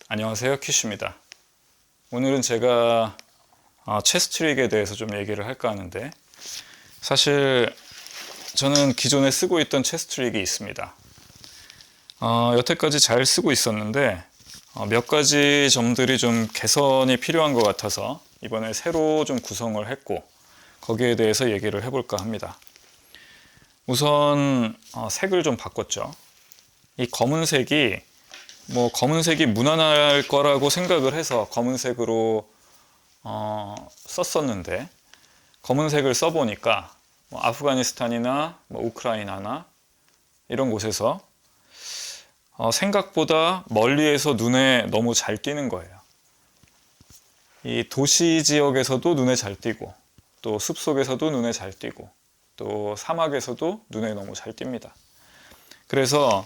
안녕하세요, 퀴슈입니다. 오늘은 제가 체스트 트릭에 대해서 좀 얘기를 할까 하는데, 사실 저는 기존에 쓰고 있던 체스트 트릭이 있습니다. 여태까지 잘 쓰고 있었는데 몇 가지 점들이 좀 개선이 필요한 것 같아서 이번에 새로 좀 구성을 했고, 거기에 대해서 얘기를 해볼까 합니다. 우선 색을 좀 바꿨죠. 이 검은색이 무난할 거라고 생각을 해서 검은색으로 썼었는데, 검은색을 써보니까 아프가니스탄이나 우크라이나나 이런 곳에서 생각보다 멀리에서 눈에 너무 잘 띄는 거예요. 이 도시 지역에서도 눈에 잘 띄고, 또 숲속에서도 눈에 잘 띄고, 또 사막에서도 눈에 너무 잘 띕니다. 그래서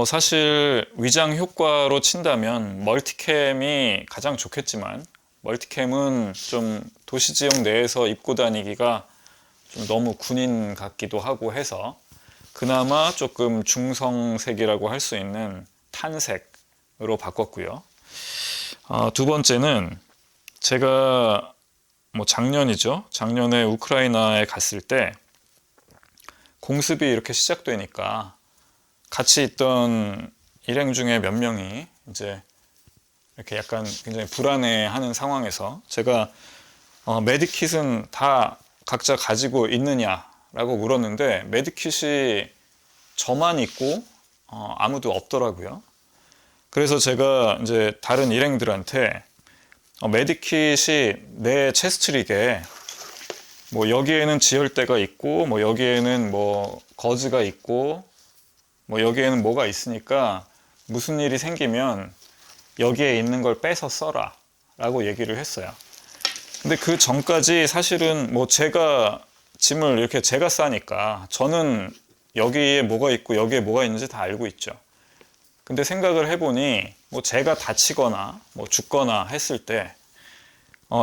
사실 위장 효과로 친다면 멀티캠이 가장 좋겠지만, 멀티캠은 좀 도시 지역 내에서 입고 다니기가 좀 너무 군인 같기도 하고 해서 그나마 조금 중성색이라고 할 수 있는 탄색으로 바꿨고요. 두 번째는 제가 작년에 우크라이나에 갔을 때 공습이 이렇게 시작되니까 같이 있던 일행 중에 몇 명이 이제 이렇게 약간 굉장히 불안해하는 상황에서 제가 메디킷은 다 각자 가지고 있느냐라고 물었는데, 메디킷이 저만 있고 아무도 없더라고요. 그래서 제가 이제 다른 일행들한테 메디킷이 내 체스트릭에 여기에는 지혈대가 있고 여기에는 거즈가 있고 여기에는 뭐가 있으니까 무슨 일이 생기면 여기에 있는 걸 빼서 써라 라고 얘기를 했어요. 근데 그 전까지 사실은 제가 짐을 이렇게 제가 싸니까 저는 여기에 뭐가 있고 여기에 뭐가 있는지 다 알고 있죠. 근데 생각을 해보니 제가 다치거나 죽거나 했을 때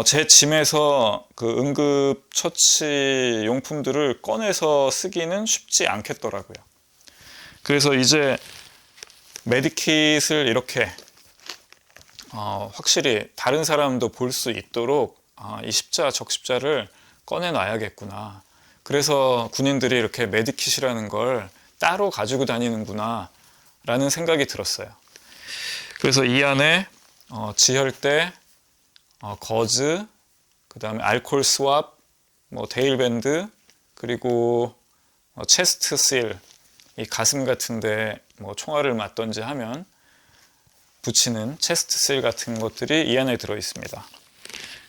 제 짐에서 그 응급처치 용품들을 꺼내서 쓰기는 쉽지 않겠더라고요. 그래서 이제 메디킷을 이렇게 확실히 다른 사람도 볼 수 있도록 이 십자, 적십자를 꺼내놔야겠구나. 그래서 군인들이 이렇게 메디킷이라는 걸 따로 가지고 다니는구나 라는 생각이 들었어요. 그래서 이 안에 지혈대, 거즈, 그 다음에 알코올 스왑, 데일밴드, 그리고 체스트 실, 이 가슴 같은데 총알을 맞던지 하면 붙이는 체스트 실 같은 것들이 이 안에 들어 있습니다.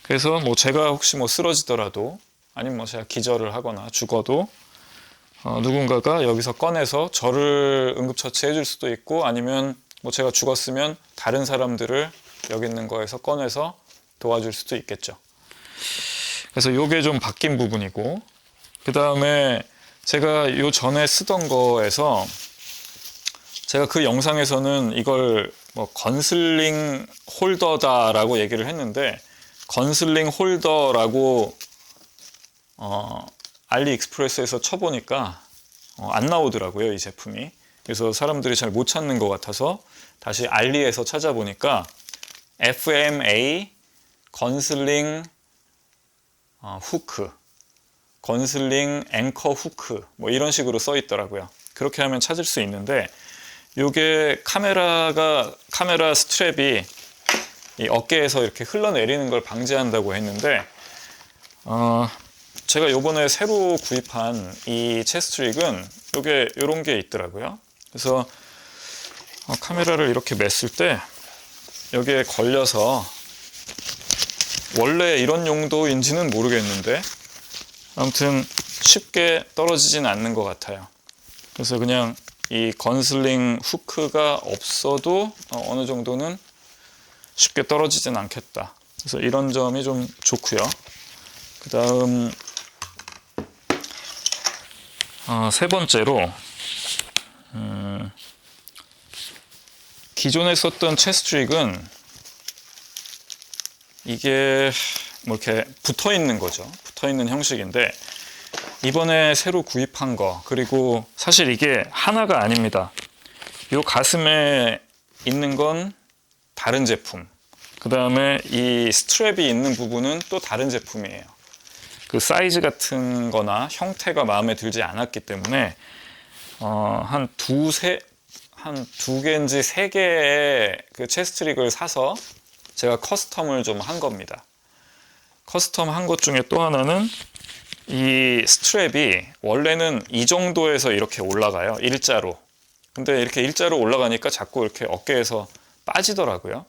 그래서 제가 혹시 쓰러지더라도, 아니면 제가 기절을 하거나 죽어도 누군가가 여기서 꺼내서 저를 응급처치해 줄 수도 있고, 아니면 제가 죽었으면 다른 사람들을 여기 있는 거에서 꺼내서 도와줄 수도 있겠죠. 그래서 이게 좀 바뀐 부분이고, 그 다음에 제가 요 전에 쓰던 거에서 제가 그 영상에서는 이걸 건슬링 홀더다라고 얘기를 했는데, 건슬링 홀더라고 알리익스프레스에서 쳐보니까 안 나오더라고요, 이 제품이. 그래서 사람들이 잘 못 찾는 것 같아서 다시 알리에서 찾아보니까 FMA 건슬링 후크, 건슬링 앵커 후크 이런 식으로 써 있더라고요. 그렇게 하면 찾을 수 있는데, 요게 카메라 스트랩이 이 어깨에서 이렇게 흘러내리는 걸 방지한다고 했는데, 제가 요번에 새로 구입한 이 체스트릭은 요게 요런 게 있더라고요. 그래서 카메라를 이렇게 맸을 때 여기에 걸려서, 원래 이런 용도인지는 모르겠는데 아무튼 쉽게 떨어지진 않는 것 같아요. 그래서 그냥 이 건슬링 후크가 없어도 어느 정도는 쉽게 떨어지진 않겠다. 그래서 이런 점이 좀 좋고요. 그 다음 세 번째로 기존에 썼던 체스트릭은 이게 이렇게 붙어 있는 거죠. 붙어 있는 형식인데, 이번에 새로 구입한 거, 그리고 사실 이게 하나가 아닙니다. 이 가슴에 있는 건 다른 제품, 그 다음에 이 스트랩이 있는 부분은 또 다른 제품이에요. 그 사이즈 같은 거나 형태가 마음에 들지 않았기 때문에 한 두 개인지 세 개의 그 체스트릭을 사서 제가 커스텀을 좀 한 겁니다. 커스텀 한 것 중에 또 하나는 이 스트랩이 원래는 이 정도에서 이렇게 올라가요. 일자로. 근데 이렇게 일자로 올라가니까 자꾸 이렇게 어깨에서 빠지더라고요.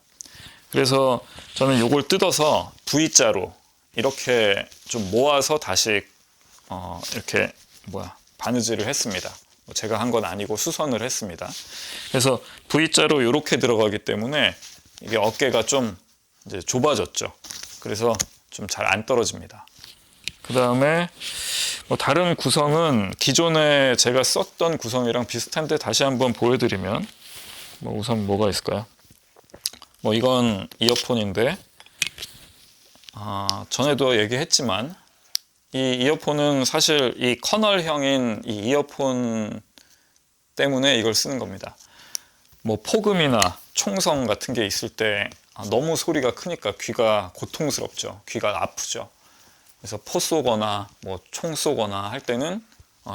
그래서 저는 이걸 뜯어서 V자로 이렇게 좀 모아서 다시 이렇게 바느질을 했습니다. 제가 한 건 아니고 수선을 했습니다. 그래서 V자로 이렇게 들어가기 때문에 이게 어깨가 좀 이제 좁아졌죠. 그래서 좀 잘 안 떨어집니다. 그 다음에 다른 구성은 기존에 제가 썼던 구성이랑 비슷한데 다시 한번 보여드리면 우선 뭐가 있을까요? 이건 이어폰인데 전에도 얘기했지만 이 이어폰은 사실 이 커널형인 이 이어폰 때문에 이걸 쓰는 겁니다. 폭음이나 총성 같은 게 있을 때 너무 소리가 크니까 귀가 고통스럽죠. 귀가 아프죠. 그래서 포 쏘거나 총 쏘거나 할 때는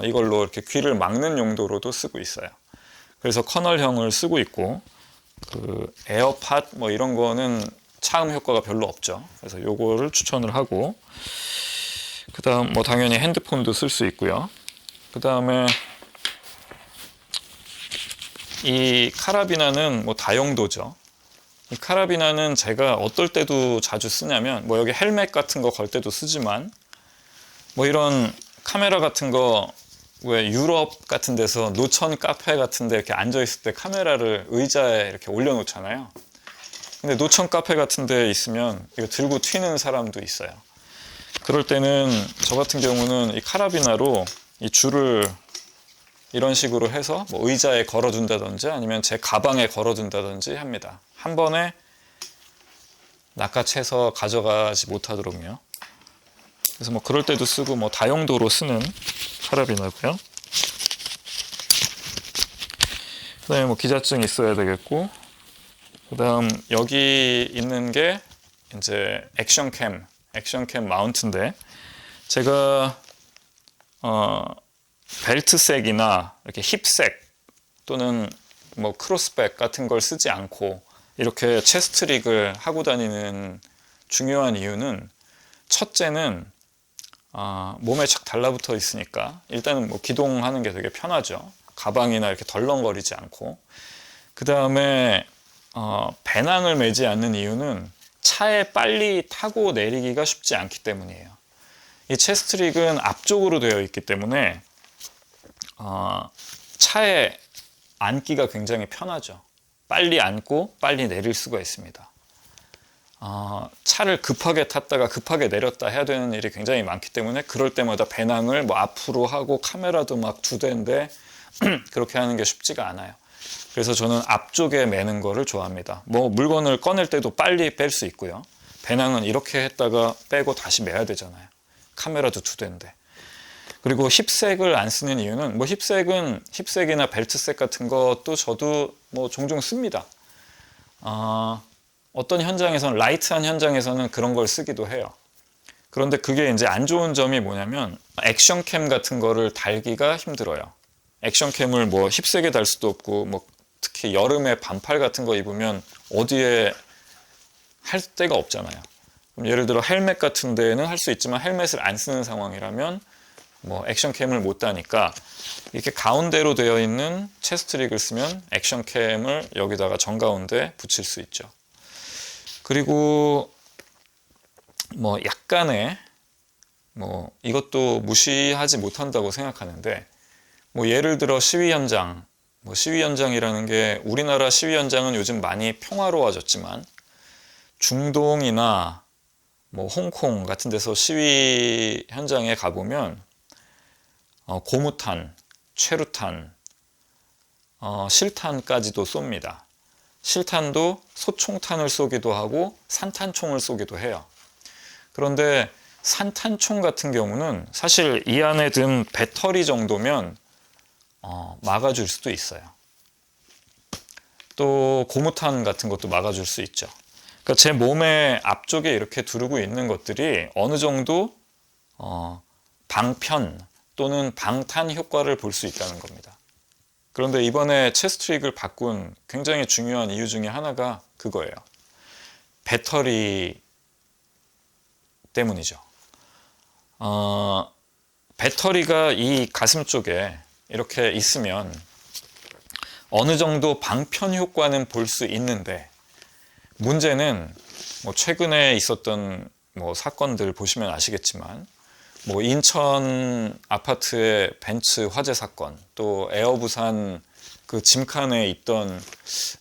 이걸로 이렇게 귀를 막는 용도로도 쓰고 있어요. 그래서 커널형을 쓰고 있고, 그 에어팟 이런 거는 차음 효과가 별로 없죠. 그래서 요거를 추천을 하고, 그 다음 당연히 핸드폰도 쓸 수 있고요. 그 다음에 이 카라비나는 다용도죠. 이 카라비나는 제가 어떨 때도 자주 쓰냐면 여기 헬멧 같은 거 걸 때도 쓰지만 이런 카메라 같은 거 왜 유럽 같은 데서 노천 카페 같은 데 이렇게 앉아 있을 때 카메라를 의자에 이렇게 올려 놓잖아요. 근데 노천 카페 같은 데 있으면 이거 들고 튀는 사람도 있어요. 그럴 때는 저 같은 경우는 이 카라비나로 이 줄을 이런 식으로 해서 의자에 걸어둔다든지 아니면 제 가방에 걸어둔다든지 합니다. 한 번에 낚아채서 가져가지 못하도록요. 그래서 그럴 때도 쓰고 다용도로 쓰는 카라비나고요. 그 다음에 기자증 있어야 되겠고, 그 다음 여기 있는 게 이제 액션캠 마운트인데, 제가 벨트색이나 이렇게 힙색 또는 크로스백 같은 걸 쓰지 않고 이렇게 체스트릭을 하고 다니는 중요한 이유는, 첫째는 몸에 착 달라붙어 있으니까 일단은 기동하는 게 되게 편하죠. 가방이나 이렇게 덜렁거리지 않고. 그 다음에 배낭을 매지 않는 이유는 차에 빨리 타고 내리기가 쉽지 않기 때문이에요. 이 체스트릭은 앞쪽으로 되어 있기 때문에 차에 앉기가 굉장히 편하죠. 빨리 앉고 빨리 내릴 수가 있습니다. 차를 급하게 탔다가 급하게 내렸다 해야 되는 일이 굉장히 많기 때문에 그럴 때마다 배낭을 앞으로 하고 카메라도 2대인데 그렇게 하는 게 쉽지가 않아요. 그래서 저는 앞쪽에 매는 거를 좋아합니다. 물건을 꺼낼 때도 빨리 뺄 수 있고요. 배낭은 이렇게 했다가 빼고 다시 매야 되잖아요. 카메라도 2대인데. 그리고 힙색을 안 쓰는 이유는 힙색이나 벨트색 같은 것도 저도 종종 씁니다. 어떤 현장에서는, 라이트한 현장에서는 그런 걸 쓰기도 해요. 그런데 그게 이제 안 좋은 점이 뭐냐면 액션캠 같은 거를 달기가 힘들어요. 액션캠을 힙색에 달 수도 없고 특히 여름에 반팔 같은 거 입으면 어디에 할 데가 없잖아요. 그럼 예를 들어 헬멧 같은 데는 할 수 있지만 헬멧을 안 쓰는 상황이라면 액션캠을 못 다니까 이렇게 가운데로 되어 있는 체스트릭을 쓰면 액션캠을 여기다가 정가운데 붙일 수 있죠. 그리고 약간의 이것도 무시하지 못한다고 생각하는데, 예를 들어 시위 현장이라는 게, 우리나라 시위 현장은 요즘 많이 평화로워졌지만 중동이나 홍콩 같은 데서 시위 현장에 가보면 고무탄, 최루탄, 실탄까지도 쏩니다. 실탄도 소총탄을 쏘기도 하고 산탄총을 쏘기도 해요. 그런데 산탄총 같은 경우는 사실 이 안에 든 배터리 정도면 막아줄 수도 있어요. 또 고무탄 같은 것도 막아줄 수 있죠. 그러니까 제 몸의 앞쪽에 이렇게 두르고 있는 것들이 어느 정도 방편 또는 방탄 효과를 볼 수 있다는 겁니다. 그런데 이번에 체스트릭을 바꾼 굉장히 중요한 이유 중에 하나가 그거예요. 배터리 때문이죠. 배터리가 이 가슴 쪽에 이렇게 있으면 어느 정도 방편 효과는 볼 수 있는데, 문제는 뭐 최근에 있었던 뭐 사건들 보시면 아시겠지만, 뭐 인천 아파트의 벤츠 화재 사건, 또 에어부산 그 짐칸에 있던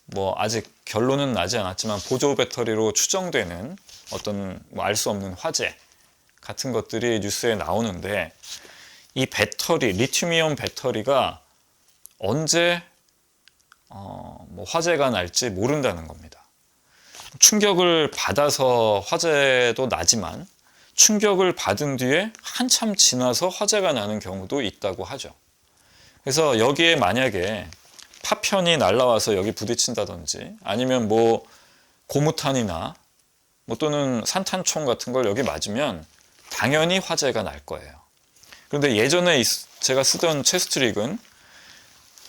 뭐 아직 결론은 나지 않았지만 보조 배터리로 추정되는 어떤 뭐 알 수 없는 화재 같은 것들이 뉴스에 나오는데, 이 배터리, 리튬이온 배터리가 언제 뭐 화재가 날지 모른다는 겁니다. 충격을 받아서 화재도 나지만 충격을 받은 뒤에 한참 지나서 화재가 나는 경우도 있다고 하죠. 그래서 여기에 만약에 파편이 날라와서 여기 부딪힌다든지, 아니면 뭐 고무탄이나 뭐 또는 산탄총 같은 걸 여기 맞으면 당연히 화재가 날 거예요. 그런데 예전에 제가 쓰던 체스트릭은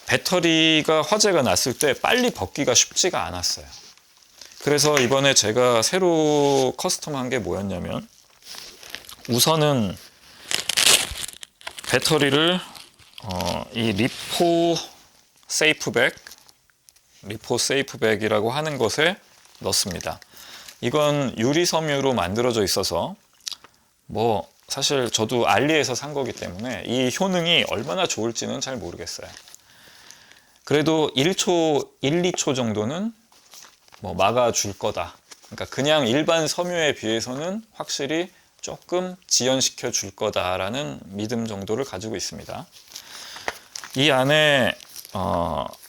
배터리가 화재가 났을 때 빨리 벗기가 쉽지가 않았어요. 그래서 이번에 제가 새로 커스텀한 게 뭐였냐면, 우선은 배터리를 이 리포 세이프백이라고 하는 것에 넣습니다. 이건 유리 섬유로 만들어져 있어서 뭐 사실 저도 알리에서 산 거기 때문에 이 효능이 얼마나 좋을지는 잘 모르겠어요. 그래도 1초, 1, 2초 정도는 뭐 막아줄 거다. 그러니까 그냥 일반 섬유에 비해서는 확실히 조금 지연시켜 줄 거다라는 믿음 정도를 가지고 있습니다. 이 안에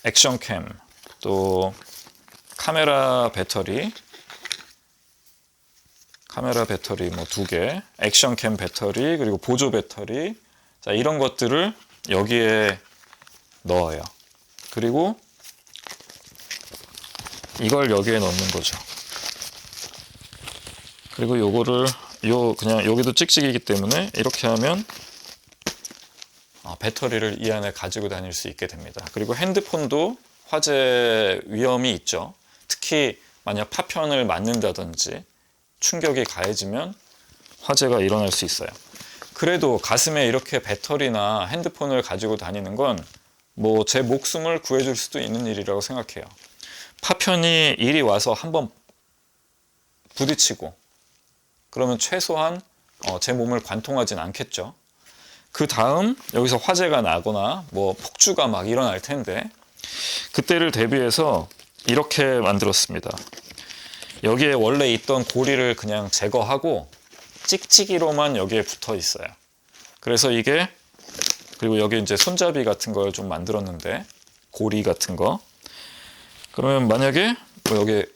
액션캠, 또 카메라 배터리 뭐 2개, 액션캠 배터리, 그리고 보조 배터리, 자, 이런 것들을 여기에 넣어요. 그리고 이걸 여기에 넣는 거죠. 그리고 요거를 그냥 여기도 찍찍이기 때문에 이렇게 하면 배터리를 이 안에 가지고 다닐 수 있게 됩니다. 그리고 핸드폰도 화재 위험이 있죠. 특히 만약 파편을 맞는다든지 충격이 가해지면 화재가 일어날 수 있어요. 그래도 가슴에 이렇게 배터리나 핸드폰을 가지고 다니는 건 뭐 제 목숨을 구해줄 수도 있는 일이라고 생각해요. 파편이 이리 와서 한번 부딪히고 그러면 최소한 제 몸을 관통하진 않겠죠. 그 다음 여기서 화재가 나거나 뭐 폭주가 막 일어날 텐데, 그때를 대비해서 이렇게 만들었습니다. 여기에 원래 있던 고리를 그냥 제거하고 찍찍이로만 여기에 붙어 있어요. 그래서 이게, 그리고 여기 이제 손잡이 같은 걸 좀 만들었는데, 고리 같은 거. 그러면 만약에 뭐 여기에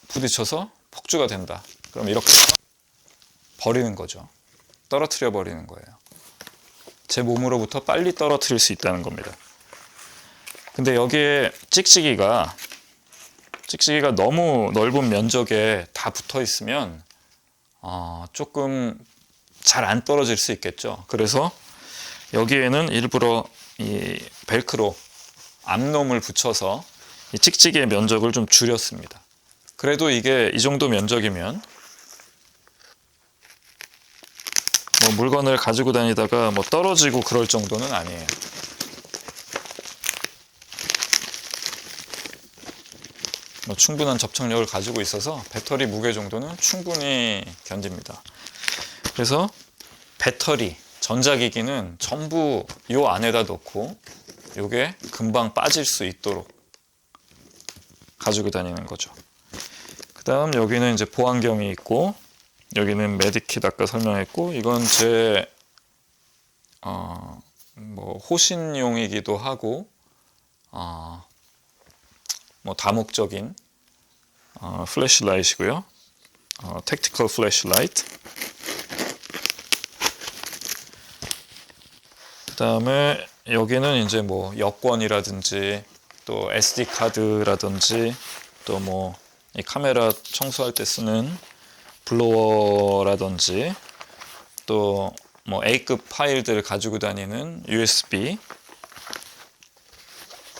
부딪혀서 폭주가 된다. 그럼 이렇게 버리는 거죠. 떨어뜨려 버리는 거예요. 제 몸으로부터 빨리 떨어뜨릴 수 있다는 겁니다. 근데 여기에 찍찍이가 너무 넓은 면적에 다 붙어 있으면 조금 잘 안 떨어질 수 있겠죠. 그래서 여기에는 일부러 이 벨크로 암놈을 붙여서 이 찍찍이의 면적을 좀 줄였습니다. 그래도 이게 이 정도 면적이면 뭐 물건을 가지고 다니다가 뭐 떨어지고 그럴 정도는 아니에요. 뭐 충분한 접착력을 가지고 있어서 배터리 무게 정도는 충분히 견딥니다. 그래서 배터리, 전자기기는 전부 이 안에다 넣고 이게 금방 빠질 수 있도록 가지고 다니는 거죠. 그 다음 여기는 이제 보안경이 있고, 여기는 메디킷 아까 설명했고, 이건 제 뭐 호신용이기도 하고 뭐 다목적인 플래시라이트이고요. 택티컬 플래시라이트. 그 다음에 여기는 이제 뭐 여권이라든지 또 SD 카드라든지 또 뭐 이 카메라 청소할 때 쓰는 블로워라든지 또 뭐 A급 파일들을 가지고 다니는 USB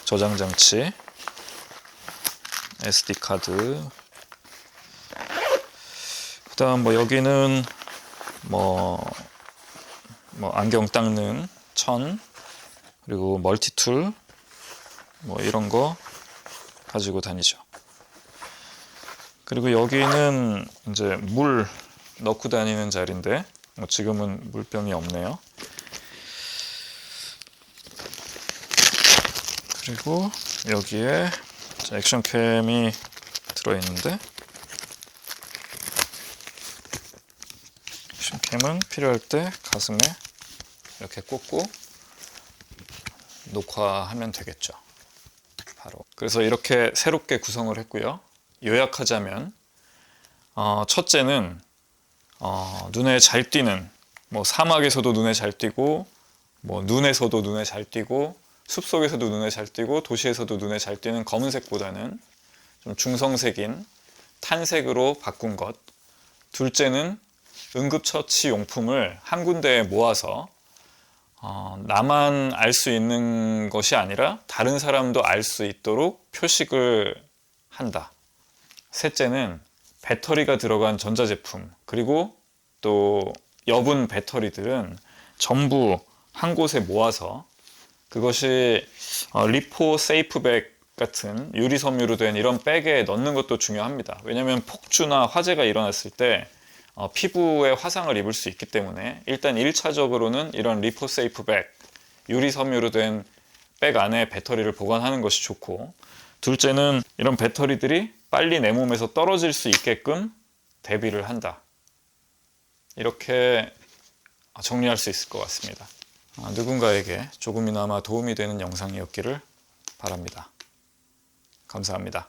저장 장치, SD 카드. 그다음 뭐 여기는 뭐 안경 닦는 천, 그리고 멀티툴 뭐 이런 거 가지고 다니죠. 그리고 여기는 이제 물 넣고 다니는 자리인데 뭐 지금은 물병이 없네요. 그리고 여기에 액션캠이 들어있는데 액션캠은 필요할 때 가슴에 이렇게 꽂고 녹화하면 되겠죠. 바로. 그래서 이렇게 새롭게 구성을 했고요. 요약하자면 첫째는 눈에 잘 띄는, 뭐 사막에서도 눈에 잘 띄고 뭐 눈에서도 눈에 잘 띄고 숲속에서도 눈에 잘 띄고 도시에서도 눈에 잘 띄는 검은색보다는 좀 중성색인 탄색으로 바꾼 것. 둘째는 응급처치 용품을 한 군데에 모아서 나만 알 수 있는 것이 아니라 다른 사람도 알 수 있도록 표식을 한다. 셋째는 배터리가 들어간 전자제품, 그리고 또 여분 배터리들은 전부 한 곳에 모아서 그것이 리포 세이프백 같은 유리 섬유로 된 이런 백에 넣는 것도 중요합니다. 왜냐하면 폭주나 화재가 일어났을 때 피부에 화상을 입을 수 있기 때문에 일단 1차적으로는 이런 리포 세이프백, 유리 섬유로 된 백 안에 배터리를 보관하는 것이 좋고, 둘째는 이런 배터리들이 빨리 내 몸에서 떨어질 수 있게끔 대비를 한다. 이렇게 정리할 수 있을 것 같습니다. 누군가에게 조금이나마 도움이 되는 영상이었기를 바랍니다. 감사합니다.